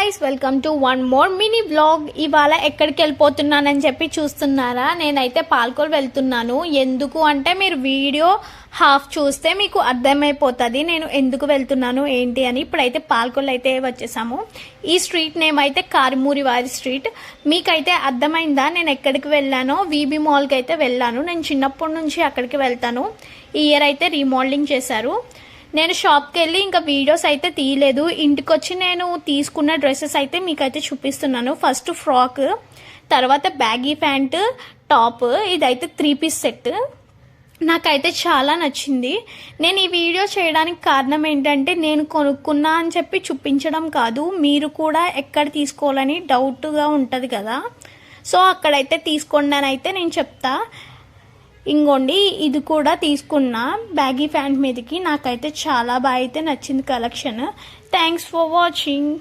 Guys, welcome to one more mini vlog. ఇవాళ ఎక్కడికి వెళ్ళిపోతున్నానని చెప్పి చూస్తున్నారా? నేనైతే పాల్కోల్ వెళ్తున్నాను. ఎందుకు అంటే మీరు వీడియో హాఫ్ చూస్తే మీకు అర్థమైపోతుంది నేను ఎందుకు వెళ్తున్నాను ఏంటి అని. ఇప్పుడైతే పాల్కోల్ అయితే వచ్చేసాము. ఈ స్ట్రీట్ నేమ్ అయితే కారుమూరి వారి స్ట్రీట్. మీకైతే అర్థమైందా నేను ఎక్కడికి వెళ్ళానో? వీబీ మాల్కి అయితే వెళ్ళాను. నేను చిన్నప్పటి నుంచి అక్కడికి వెళ్తాను. ఈ ఇయర్ అయితే రీమోడలింగ్ చేశారు. నేను షాప్కి వెళ్ళి ఇంకా వీడియోస్ అయితే తీయలేదు. ఇంటికి వచ్చి నేను తీసుకున్న డ్రెస్సెస్ అయితే మీకైతే చూపిస్తున్నాను. ఫస్ట్ ఫ్రాక్, తర్వాత బ్యాగీ ప్యాంట్, టాప్. ఇదైతే 3 పీస్ సెట్. నాకైతే చాలా నచ్చింది. నేను ఈ వీడియో చేయడానికి కారణం ఏంటంటే నేను కొనుక్కున్నా అని చెప్పి చూపించడం కాదు, మీరు కూడా ఎక్కడ తీసుకోవాలని డౌట్గా ఉంటుంది కదా, సో అక్కడైతే తీసుకోండి అని అయితే నేను చెప్తా. ఇంకోండి, ఇది కూడా తీసుకున్నా బ్యాగీ ప్యాంట్ మీదకి. నాకైతే చాలా బాగా అయితే నచ్చింది కలెక్షన్. Thanks for watching.